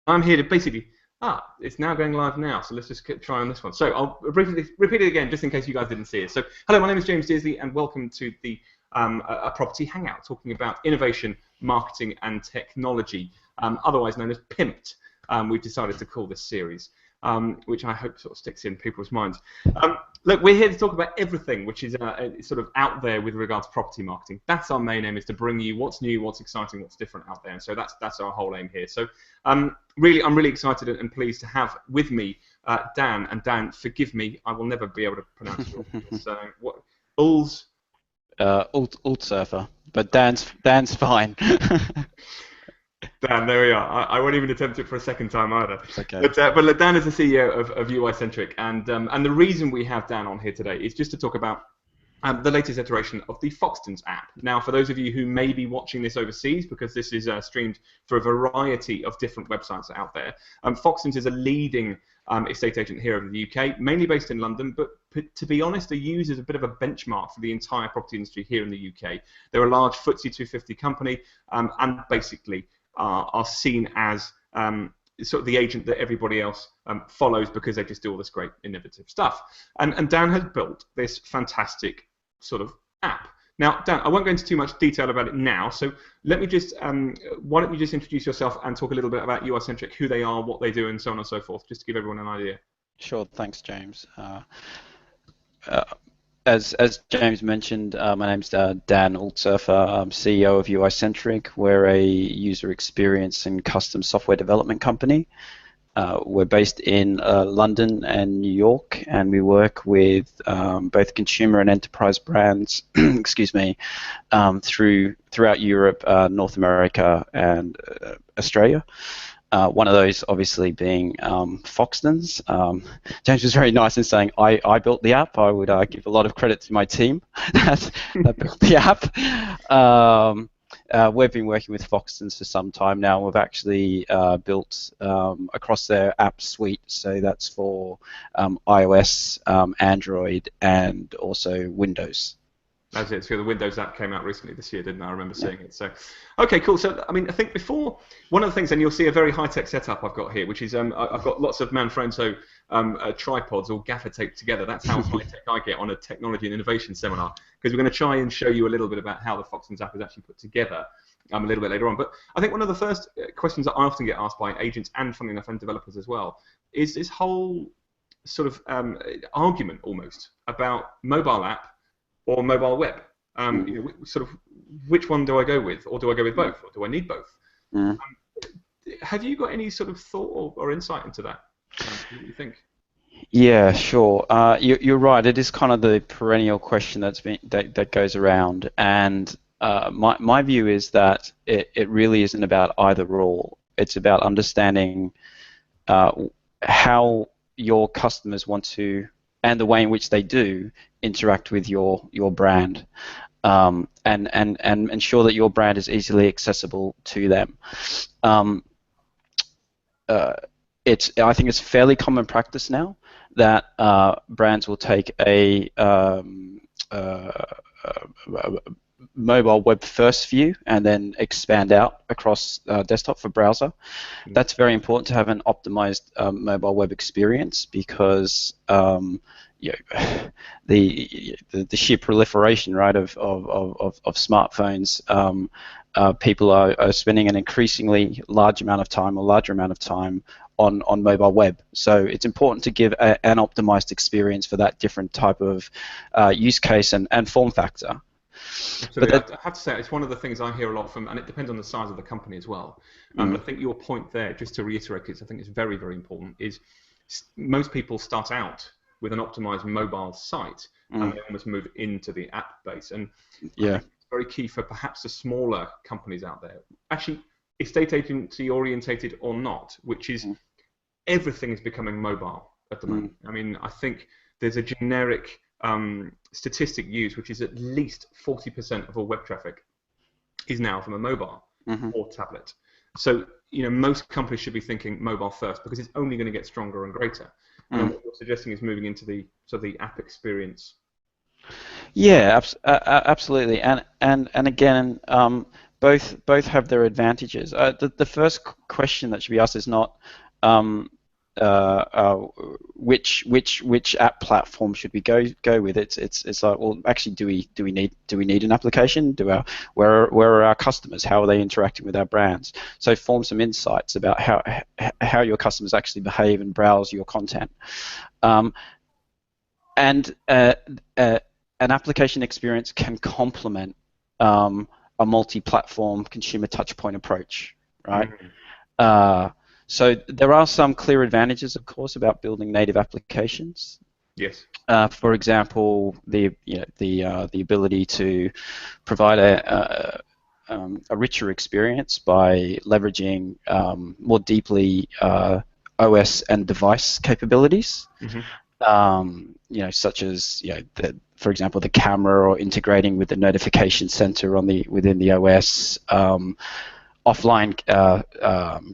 I'm here to basically, it's now going live now, so let's just try on this one. So I'll briefly repeat it again, just in case you guys didn't see it. So, hello, my name is James Dearsley, and welcome to the a property hangout, talking about innovation, marketing, and technology, otherwise known as Pimped. We've decided to call this series, which I hope sort of sticks in people's minds. Look, we're here to talk about everything which is sort of out there with regards to property marketing. That's our main aim, is to bring you what's new, what's exciting, what's different out there. And so that's our whole aim here. So I'm really excited and pleased to have with me Dan. And Dan, forgive me, I will never be able to pronounce your surname. What? Ulzhoefer, but Dan's fine. Dan, there we are. I won't even attempt it for a second time either. It's okay. But look, Dan is the CEO of UI Centric, and the reason we have Dan on here today is just to talk about the latest iteration of the Foxtons app. Now, for those of you who may be watching this overseas, because this is streamed for a variety of different websites out there, Foxtons is a leading estate agent here in the UK, mainly based in London, but to be honest, they use as a bit of a benchmark for the entire property industry here in the UK. They're a large FTSE 250 company, and basically are seen as sort of the agent that everybody else follows, because they just do all this great innovative stuff. And Dan has built this fantastic sort of app. Now, Dan, I won't go into too much detail about it now, so let me just, why don't you just introduce yourself and talk a little bit about UI Centric, who they are, what they do, and so on and so forth, just to give everyone an idea. Sure, thanks, James. As James mentioned, my name's Dan Ulzhoefer. I'm CEO of UI Centric. We're a user experience and custom software development company. We're based in London and New York, and we work with both consumer and enterprise brands, excuse me, throughout Europe, North America, and Australia. One of those obviously being Foxtons. James was very nice in saying I built the app. I would give a lot of credit to my team that built the app. We've been working with Foxtons for some time now. We've actually built across their app suite, so that's for iOS, Android, and also Windows. That's it. So the Windows app came out recently this year, didn't I? I remember seeing it. So, okay, cool. So, I mean, I think before, one of the things, and you'll see a very high-tech setup I've got here, which is I've got lots of Manfrotto tripods all gaffer taped together. That's how high-tech I get on a technology and innovation seminar, because we're going to try and show you a little bit about how the Foxtons app is actually put together a little bit later on. But I think one of the first questions that I often get asked by agents and, funnily enough, and developers as well, is this whole sort of argument almost about mobile app or mobile web. Sort of, which one do I go with, or do I go with both, or do I need both? Have you got any sort of thought or insight into that? What do you think? Yeah, sure. You're right. It is kind of the perennial question that goes around, and my view is that it really isn't about either or. It's about understanding how your customers want to, and the way in which they do, interact with your brand, and ensure that your brand is easily accessible to them. I think it's fairly common practice now that brands will take a mobile web first view and then expand out across desktop for browser. That's very important to have an optimized mobile web experience, because the sheer proliferation, right, of smartphones, people are spending an increasingly larger amount of time on mobile web. So it's important to give an optimized experience for that different type of use case and form factor. Absolutely. I have to say, it's one of the things I hear a lot from, and it depends on the size of the company as well. But I think your point there, just to reiterate it, I think it's very, very important, is most people start out with an optimized mobile site, and they almost move into the app base. And yeah, it's very key for perhaps the smaller companies out there, actually estate agency orientated or not, which is everything is becoming mobile at the moment. I mean, I think there's a generic statistic used, which is at least 40% of all web traffic is now from a mobile or tablet. So, most companies should be thinking mobile first, because it's only going to get stronger and greater. And what you're suggesting is moving into the app experience. Yeah, absolutely. And again, both have their advantages. The first question that should be asked is not um, which app platform should we go with. It's like, well, actually, do we need an application? Where are our customers? How are they interacting with our brands? So form some insights about how your customers actually behave and browse your content. And an application experience can complement a multi-platform consumer touchpoint approach, right? So there are some clear advantages, of course, about building native applications. Yes. For example, the ability to provide a richer experience by leveraging more deeply OS and device capabilities. Such as for example, the camera, or integrating with the notification center within the OS, offline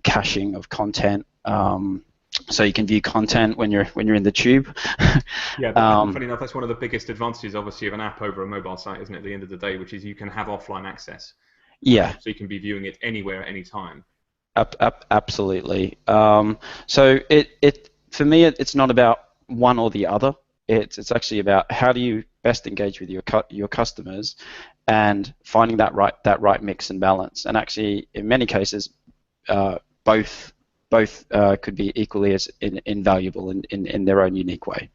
caching of content, so you can view content when you're in the tube. Yeah, funny enough, that's one of the biggest advantages, obviously, of an app over a mobile site, isn't it? At the end of the day, which is you can have offline access. Yeah. So you can be viewing it anywhere at any time. Absolutely. So it for me, it's not about one or the other. It's actually about how do you best engage with your customers, and finding that right mix and balance. And actually, in many cases, both could be equally as invaluable in their own unique way.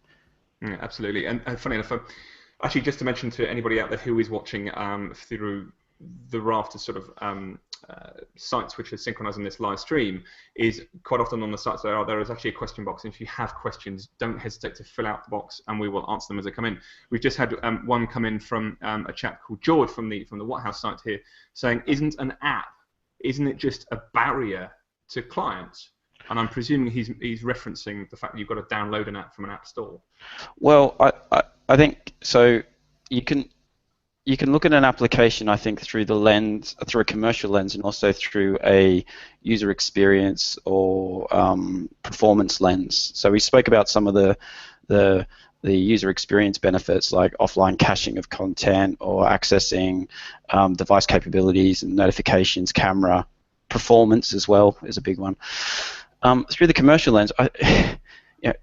Yeah, absolutely. And funny enough, actually, just to mention to anybody out there who is watching through the raft of sort of sites which are synchronizing this live stream, is quite often on the sites there is actually a question box, and if you have questions, don't hesitate to fill out the box and we will answer them as they come in. We've just had one come in from a chap called George from the What House site here, saying, isn't it just a barrier to clients? And I'm presuming he's referencing the fact that you've got to download an app from an app store. Well, I think so. You can look at an application, I think, through a commercial lens, and also through a user experience or performance lens. So we spoke about some of the user experience benefits, like offline caching of content, or accessing device capabilities and notifications, camera. Performance as well is a big one. Through the commercial lens,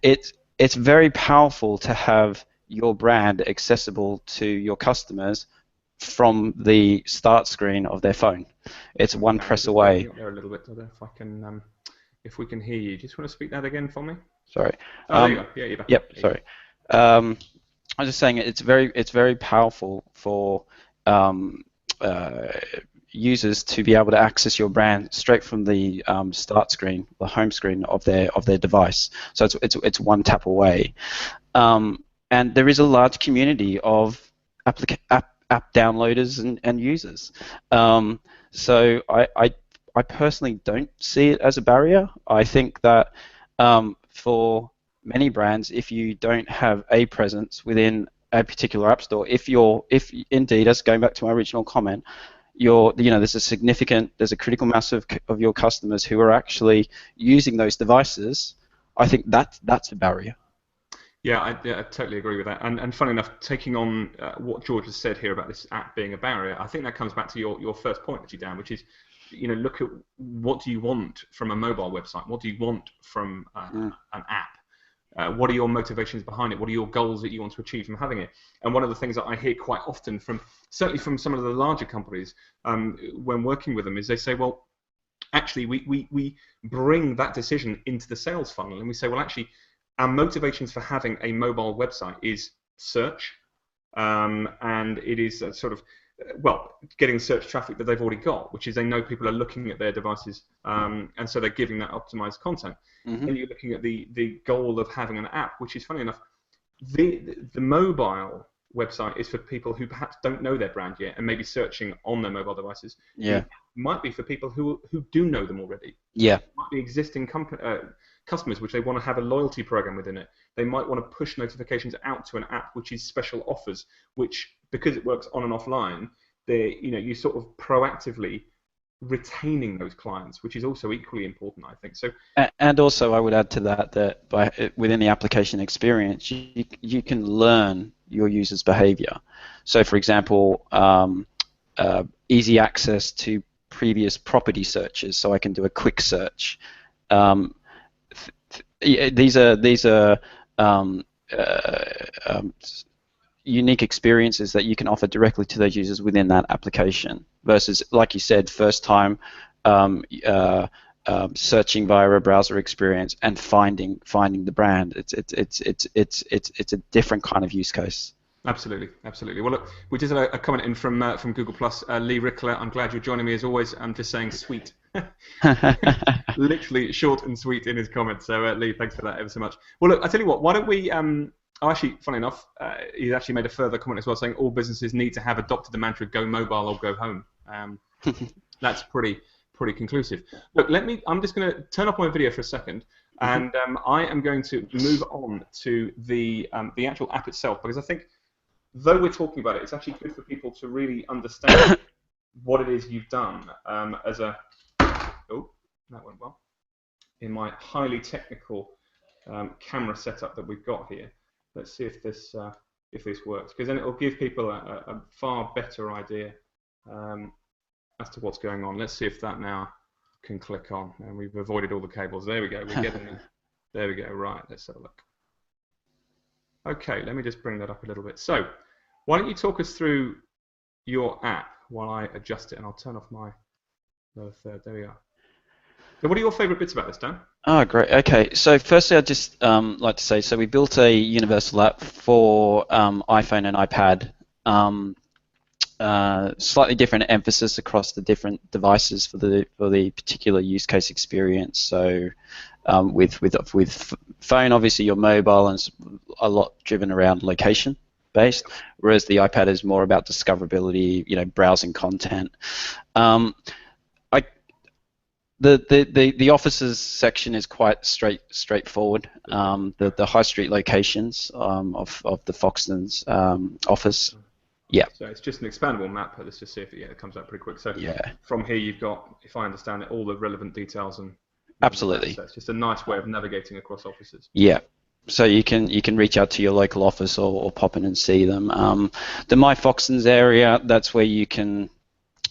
it's very powerful to have your brand accessible to your customers from the start screen of their phone. It's one press away. There a little bit, if we can hear you. Just want to speak that again for me? Sorry. There you go. Yeah, you're back. Yep. Sorry. I was just saying it's very powerful for users to be able to access your brand straight from the start screen, the home screen of their device. So it's one tap away. And there is a large community of app downloaders and users. So I personally don't see it as a barrier. I think that for many brands, if you don't have a presence within a particular app store, if indeed, as going back to my original comment, there's a critical mass of your customers who are actually using those devices, I think that's a barrier. Yeah, I totally agree with that. And funny enough, taking on what George has said here about this app being a barrier, I think that comes back to your first point, actually, Dan, which is, look at what do you want from a mobile website? What do you want from an app? What are your motivations behind it? What are your goals that you want to achieve from having it? And one of the things that I hear quite often certainly from some of the larger companies when working with them, is they say, well, actually, we bring that decision into the sales funnel, and we say, well, actually, our motivations for having a mobile website is search, and it is getting search traffic that they've already got, which is they know people are looking at their devices, and so they're giving that optimized content. Mm-hmm. And you're looking at the goal of having an app, which is, funny enough, the mobile website is for people who perhaps don't know their brand yet and maybe searching on their mobile devices. Yeah. It might be for people who do know them already. Yeah. It might be existing customers which they want to have a loyalty program within it. They might want to push notifications out to an app which is special offers, which, because it works on and offline, you sort of proactively retaining those clients, which is also equally important, I think. So, and also I would add to that within the application experience, you can learn your users' behavior. So, for example, easy access to previous property searches, so I can do a quick search. These are unique experiences that you can offer directly to those users within that application, versus, like you said, first time searching via a browser experience and finding the brand. It's a different kind of use case. Absolutely, absolutely. Well, look, we just had a comment in from Google Plus. Lee Rickler, I'm glad you're joining me as always. I'm just saying sweet. Literally short and sweet in his comments. So Lee, thanks for that ever so much. Well, look, I tell you what. Why don't we? Actually, funny enough, he actually made a further comment as well, saying all businesses need to have adopted the mantra "Go mobile or go home." That's pretty conclusive. Look, I'm just going to turn off my video for a second, and I am going to move on to the actual app itself, because I think, though we're talking about it, it's actually good for people to really understand what it is you've done as a. Oh, that went well. In my highly technical camera setup that we've got here, let's see if this works, because then it will give people a far better idea as to what's going on. Let's see if that now can click on, and we've avoided all the cables. There we go. We're getting there. There we go. Right. Let's have a look. Okay, let me just bring that up a little bit. So, why don't you talk us through your app while I adjust it, and I'll turn off my third. There we are. So, what are your favourite bits about this, Dan? Oh, great. Okay, so firstly, I'd just like to say, so we built a universal app for iPhone and iPad. Slightly different emphasis across the different devices for the particular use case experience. So with phone, obviously your mobile, and it's a lot driven around location based, whereas the iPad is more about discoverability, browsing content. The offices section is quite straightforward. The high street locations of the Foxtons office. Yeah. So it's just an expandable map. Let's just see if it comes out pretty quick. So from here you've got, if I understand it, all the relevant details and. Absolutely. So it's just a nice way of navigating across offices. Yeah. So you can reach out to your local office or pop in and see them. The My Foxtons area, that's where you can,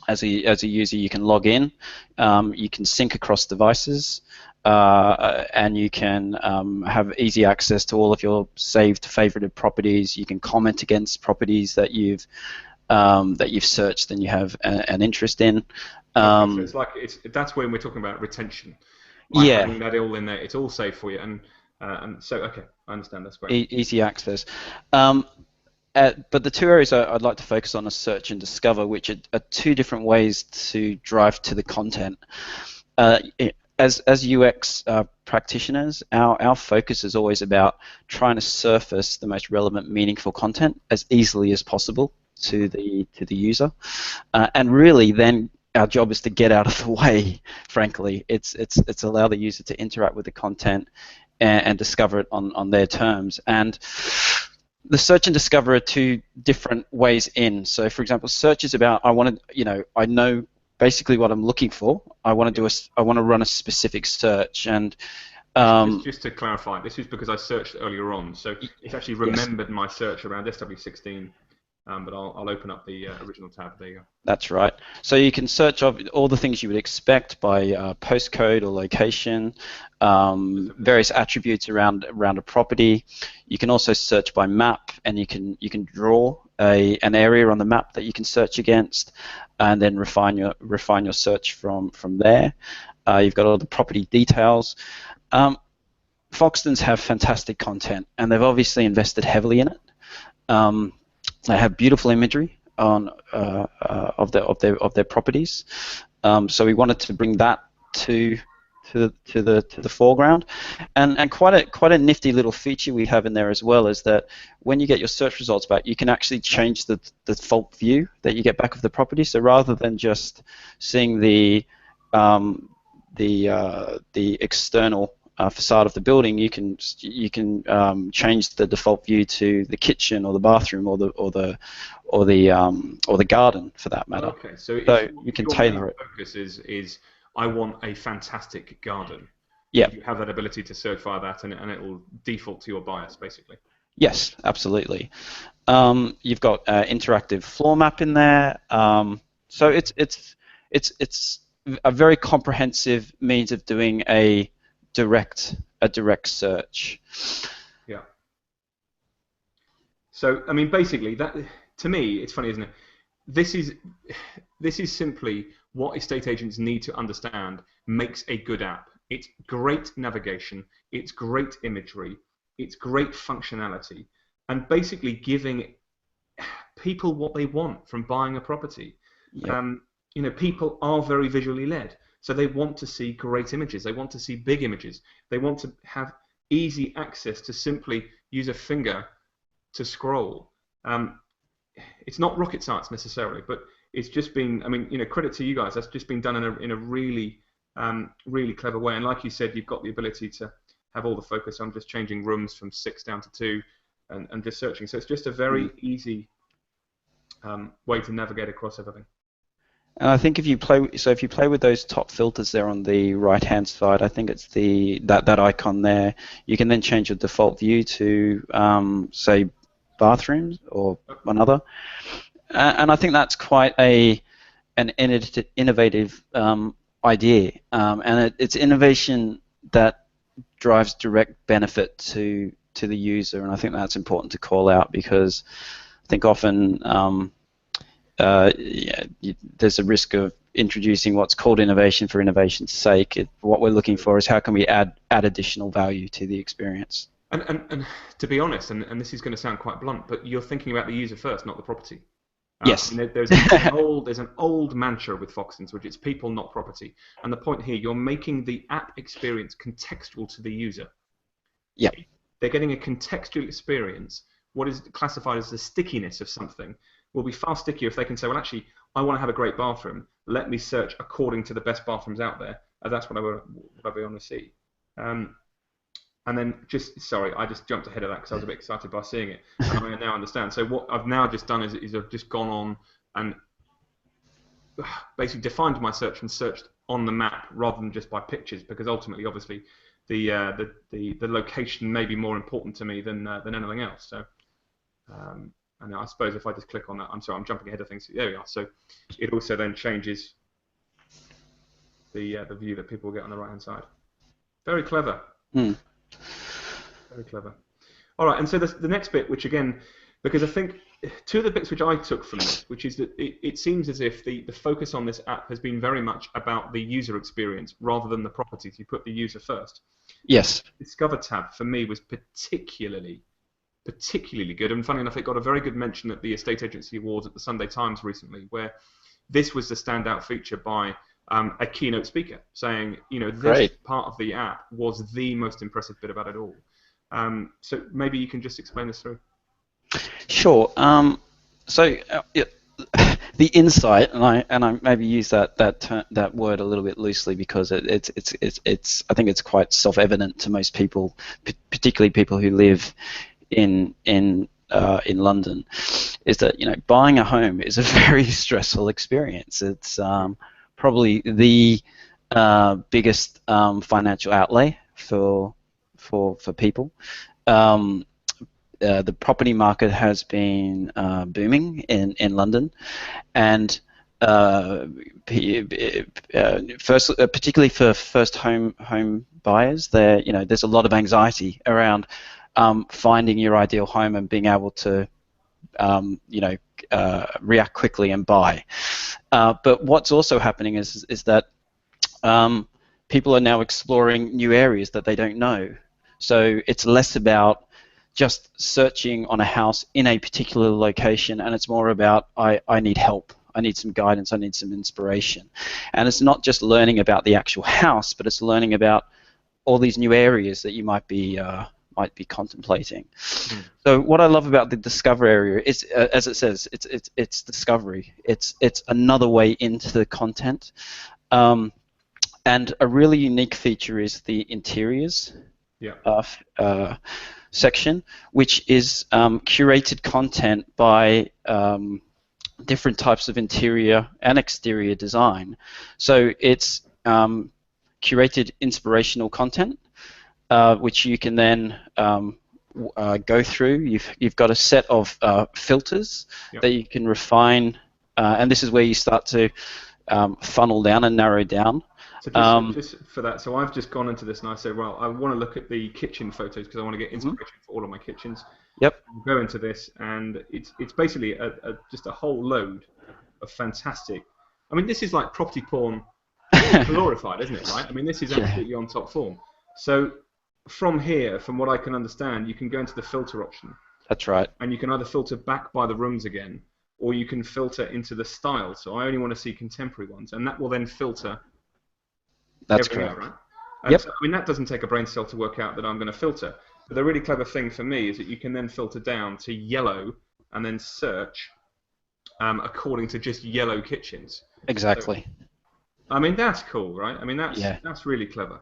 as a user, you can log in. You can sync across devices, and you can have easy access to all of your saved favorited properties. You can comment against properties that you've searched and you have an interest in. So it's like that's when we're talking about retention. Having that all in there, it's all safe for you, and so okay, I understand. That's great. Easy access. But the two areas I'd like to focus on are search and discover, which are two different ways to drive to the content. As UX practitioners, our focus is always about trying to surface the most relevant, meaningful content as easily as possible to the user, and really then our job is to get out of the way. Frankly, it's allow the user to interact with the content and discover it on their terms. And the search and discover are two different ways in. So, for example, search is about I know basically what I'm looking for. I want to run a specific search, and just to clarify, this is because I searched earlier on, so it's actually remembered my search around SW16. But I'll open up the original tab. There you go. That's right. So you can search all the things you would expect by postcode or location, various attributes around a property. You can also search by map, and you can draw an area on the map that you can search against, and then refine your search from there. You've got all the property details. Foxtons have fantastic content, and they've obviously invested heavily in it. They have beautiful imagery of their properties, so we wanted to bring that to the foreground, and quite a nifty little feature we have in there as well is that when you get your search results back, you can actually change the default view that you get back of the property. So rather than just seeing the external facade of the building, you can change the default view to the kitchen or the bathroom or the garden for that matter. Okay, so you can tailor it. Focus is I want a fantastic garden. Yeah. You have that ability to search via that, and it will default to your bias basically. Yes, absolutely. You've got interactive floor map in there, so it's it's a very comprehensive means of doing a direct search. Yeah. So I mean, basically, that to me, it's funny, isn't it? This is simply what estate agents need to understand makes a good app. It's great navigation, it's great imagery, it's great functionality, and basically giving people what they want from buying a property. Yep. People are very visually led, so they want to see great images, they want to see big images, they want to have easy access to simply use a finger to scroll. It's not rocket science necessarily, but it's just been, I mean, credit to you guys, that's just been done in a really, really clever way. And like you said, you've got the ability to have all the focus on just changing rooms from 6 down to 2 and just searching. So it's just a very easy way to navigate across everything. And I think if you play with those top filters there on the right-hand side, I think it's that icon there. You can then change your default view to say bathrooms or another, and I think that's quite an innovative idea, and it's innovation that drives direct benefit to the user, and I think that's important to call out because I think often there's a risk of introducing what's called innovation for innovation's sake. What we're looking for is how can we add additional value to the experience. And to be honest, and this is going to sound quite blunt, but you're thinking about the user first, not the property. Yes. There's an old mantra with Foxtons, which is people, not property. And the point here, you're making the app experience contextual to the user. Yep. They're getting a contextual experience. What is classified as the stickiness of something will be far stickier if they can say, well, actually, I want to have a great bathroom. Let me search according to the best bathrooms out there. That's what I want to see. And then sorry, I just jumped ahead of that because I was a bit excited by seeing it, and I now understand. So what I've now just done is I've just gone on and basically defined my search and searched on the map rather than just by pictures, because ultimately, obviously, the location may be more important to me than anything else. So, and I suppose if I just click on that, I'm sorry, I'm jumping ahead of things. There we are. So it also then changes the view that people will get on the right-hand side. Very clever. Very clever. All right, and so the next bit, which again, because I think two of the bits which I took from this, which is that it seems as if the focus on this app has been very much about the user experience rather than the properties. You put the user first. Yes. The Discover tab for me was particularly good, and funny enough, it got a very good mention at the Estate Agency Awards at the Sunday Times recently, where this was the standout feature by a keynote speaker saying, this part of the app was the most impressive bit about it all. So maybe you can just explain this through. Sure. The insight, and I maybe use that word a little bit loosely because it's I think it's quite self-evident to most people, particularly people who live in London, is that buying a home is a very stressful experience. It's probably the biggest financial outlay for people. The property market has been booming in London, and particularly for first home buyers, there's a lot of anxiety around finding your ideal home and being able to react quickly and buy. But what's also happening is that people are now exploring new areas that they don't know. So it's less about just searching on a house in a particular location, and it's more about I need help, I need some guidance, I need some inspiration. And it's not just learning about the actual house, but it's learning about all these new areas that you might be contemplating. So what I love about the Discover area is, as it says, it's discovery. It's another way into the content, and a really unique feature is the interiors section, which is curated content by different types of interior and exterior design. So it's curated inspirational content, which you can then go through. You've got a set of filters that you can refine, and this is where you start to funnel down and narrow down. So just for that, so I've just gone into this and I said, well, I want to look at the kitchen photos because I want to get inspiration for all of my kitchens. Yep. I'll go into this, and it's basically just a whole load of fantastic. I mean, this is like property porn glorified, isn't it? Right? I mean, this is absolutely on top form. So from here, from what I can understand, you can go into the filter option. That's right. And you can either filter back by the rooms again, or you can filter into the style. So I only want to see contemporary ones, and that will then filter. That's correct. Out, right? Yep. So, I mean, that doesn't take a brain cell to work out that I'm going to filter. But the really clever thing for me is that you can then filter down to yellow and then search according to just yellow kitchens. Exactly. So, I mean, that's cool, right? I mean, that's really clever.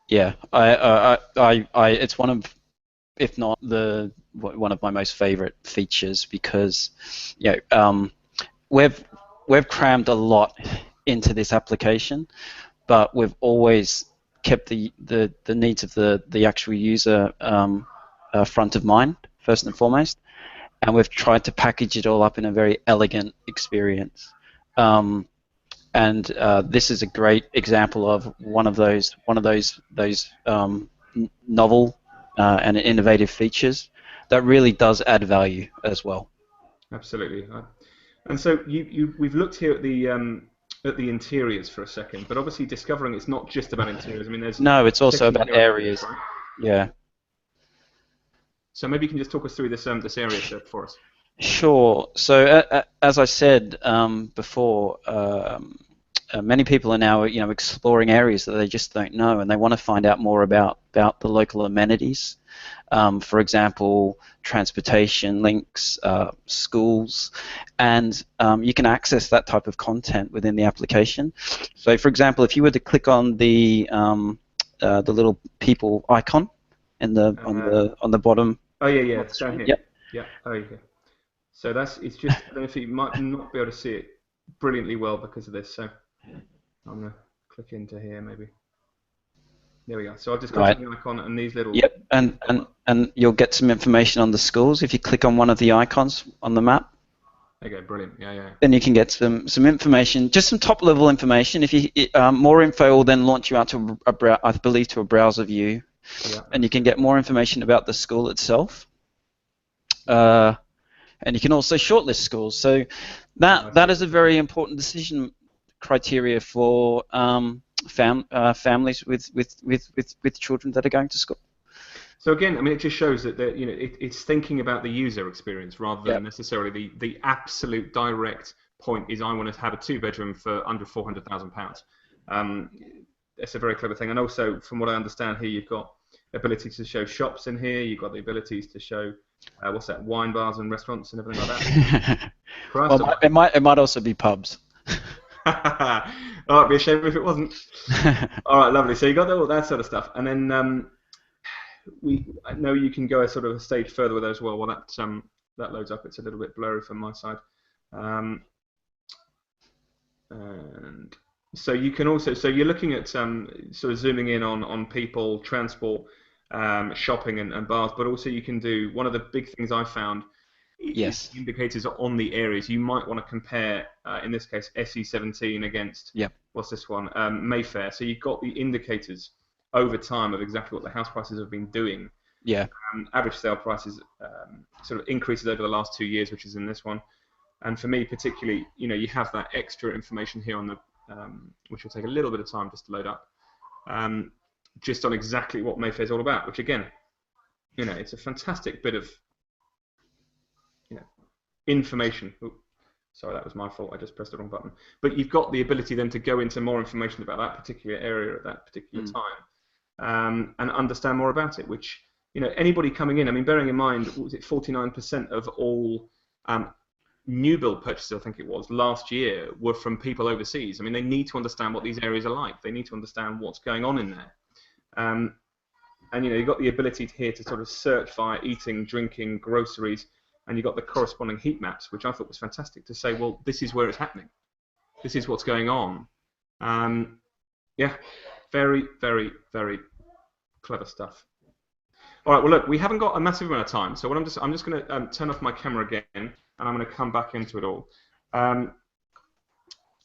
Yeah, it's one of, if not one of my most favorite features because, we've crammed a lot into this application, but we've always kept the needs of the actual user front of mind first and foremost, and we've tried to package it all up in a very elegant experience. And this is a great example of one of those novel and innovative features that really does add value as well. Absolutely. And so we've looked here at the interiors for a second, but obviously discovering it's not just about interiors. I mean, it's also about areas. Right? Yeah. So maybe you can just talk us through this area set for us. Sure. So as I said before, many people are now exploring areas that they just don't know, and they want to find out more about the local amenities. For example, transportation links, schools, and you can access that type of content within the application. So, for example, if you were to click on the little people icon on the bottom. Oh yeah, it's down here. Yep. Yeah. Oh yeah. So it's just, I don't know if you might not be able to see it brilliantly well because of this. So I'm gonna click into here maybe. There we go. So I've just got the icon and these little. Yep, and you'll get some information on the schools if you click on one of the icons on the map. Okay, brilliant. Yeah. Then you can get some information, just some top level information. If you more info will then launch you out to I believe to a browser view, and you can get more information about the school itself. And you can also shortlist schools. So that is a very important decision criteria for families with children that are going to school. So again, I mean, it just shows that it's thinking about the user experience rather than necessarily the absolute direct point is I want to have a 2-bedroom for under £400,000. It's a very clever thing, and also from what I understand here, you've got ability to show shops in here. You've got the abilities to show wine bars and restaurants and everything like that. Well, it might also be pubs. Oh, it'd be a shame if it wasn't. All right, lovely. So you got all that sort of stuff, and then I know you can go a sort of a stage further with those as well. While that loads up, it's a little bit blurry from my side. And so you can also, so you're looking at sort of zooming in on people, transport, shopping and bars, but also you can do, one of the big things I found is indicators on the areas. You might want to compare, in this case, SE17 against, what's this one, Mayfair. So you've got the indicators over time of exactly what the house prices have been doing. Average sale prices sort of increases over the last 2 years, which is in this one. And for me particularly, you have that extra information here on the, which will take a little bit of time just to load up, just on exactly what Mayfair is all about, which again, it's a fantastic bit of information. Ooh, sorry, that was my fault. I just pressed the wrong button. But you've got the ability then to go into more information about that particular area at that particular time, and understand more about it. Which anybody coming in, I mean, bearing in mind, what was it, 49% of all new build purchases, I think it was, last year were from people overseas. I mean, they need to understand what these areas are like. They need to understand what's going on in there. And you've got the ability here to sort of search via eating, drinking, groceries, and you've got the corresponding heat maps, which I thought was fantastic to say, well, this is where it's happening. This is what's going on. Very, very, very clever stuff. All right, well, look, we haven't got a massive amount of time, so I'm just going to turn off my camera again, and I'm going to come back into it all.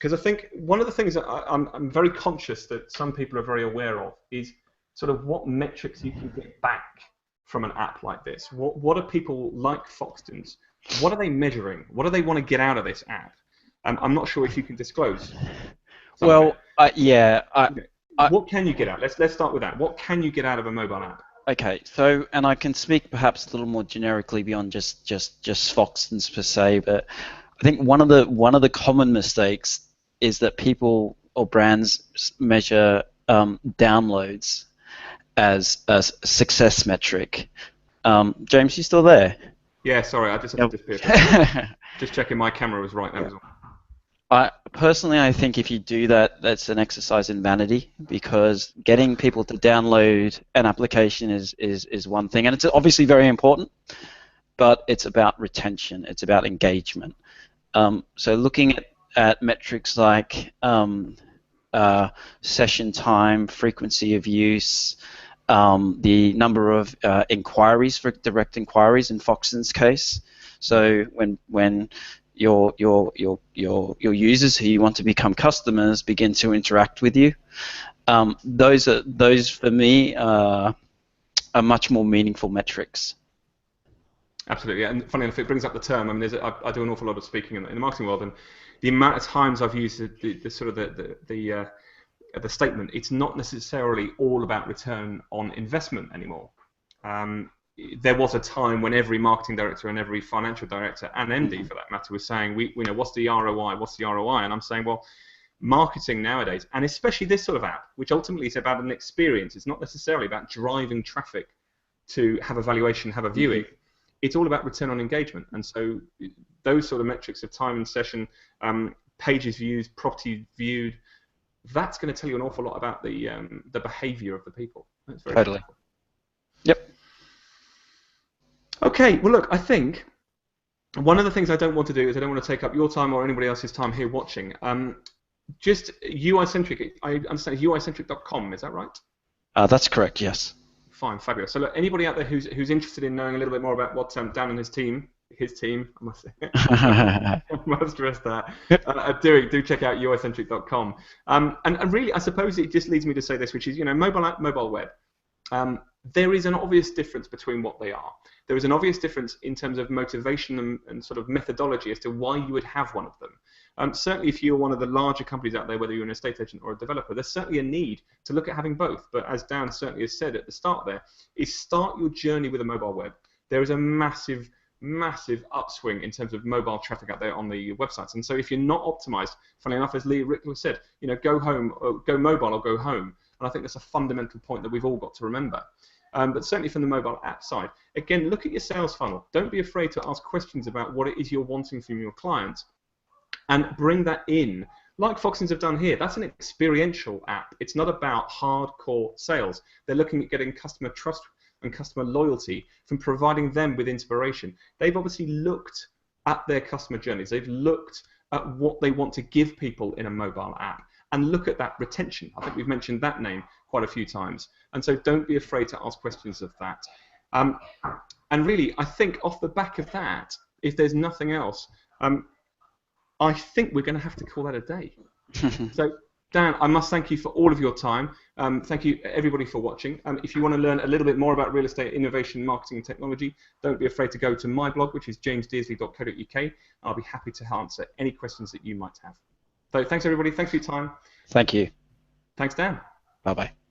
because I think one of the things that I'm very conscious that some people are very aware of is sort of what metrics you can get back from an app like this. What are people like Foxtons? What are they measuring? What do they want to get out of this app? I'm not sure if you can disclose. Well, yeah. What can you get out? Let's start with that. What can you get out of a mobile app? Okay, so, and I can speak perhaps a little more generically beyond just Foxtons per se, but I think one of the common mistakes is that people or brands measure downloads as a success metric. James, you still there? Yeah, sorry, I just had to disappear. Just checking my camera was right. That was all. Personally, I think if you do that, that's an exercise in vanity, because getting people to download an application is one thing, and it's obviously very important, but it's about retention, it's about engagement. So looking at metrics like session time, frequency of use, the number of inquiries, for direct inquiries in Foxton's case. So when your users who you want to become customers begin to interact with you, those for me are much more meaningful metrics. Absolutely, and funny enough, it brings up the term. I mean, I do an awful lot of speaking in the marketing world, and the amount of times I've used the statement, it's not necessarily all about return on investment anymore. There was a time when every marketing director and every financial director and MD, for that matter, was saying, we know, what's the ROI? What's the ROI? And I'm saying, well, marketing nowadays, and especially this sort of app, which ultimately is about an experience. It's not necessarily about driving traffic to have a valuation, have a viewing. It's all about return on engagement. And so those sort of metrics of time and session, pages views, property viewed, that's going to tell you an awful lot about the behavior of the people. That's very totally powerful. Yep. Okay, well look, I think one of the things I don't want to do is I don't want to take up your time or anybody else's time here watching. Just UI-centric, I understand UI-centric.com, is that right? That's correct, yes. Fine, fabulous. So look, anybody out there who's interested in knowing a little bit more about what Dan and his team, I must say, I must stress that, do check out UI-centric.com. And really, I suppose it just leads me to say this, which is, mobile app, mobile web. There is an obvious difference between what they are. There is an obvious difference in terms of motivation and sort of methodology as to why you would have one of them. Certainly, if you're one of the larger companies out there, whether you're an estate agent or a developer, there's certainly a need to look at having both. But as Dan certainly has said at the start there, is start your journey with a mobile web. There is a massive upswing in terms of mobile traffic out there on the websites. And so if you're not optimized, funny enough, as Lee Rickler said, go home, or go mobile or go home. And I think that's a fundamental point that we've all got to remember. But certainly from the mobile app side, again, look at your sales funnel. Don't be afraid to ask questions about what it is you're wanting from your clients and bring that in. Like Foxtons have done here, that's an experiential app. It's not about hardcore sales. They're looking at getting customer trust and customer loyalty from providing them with inspiration. They've obviously looked at their customer journeys. They've looked at what they want to give people in a mobile app. And look at that retention. I think we've mentioned that name quite a few times. And so don't be afraid to ask questions of that. And really, I think off the back of that, if there's nothing else, I think we're going to have to call that a day. So, Dan, I must thank you for all of your time. Thank you, everybody, for watching. If you want to learn a little bit more about real estate innovation, marketing, and technology, don't be afraid to go to my blog, which is jamesdearsley.co.uk. I'll be happy to answer any questions that you might have. So thanks, everybody. Thanks for your time. Thank you. Thanks, Dan. Bye-bye.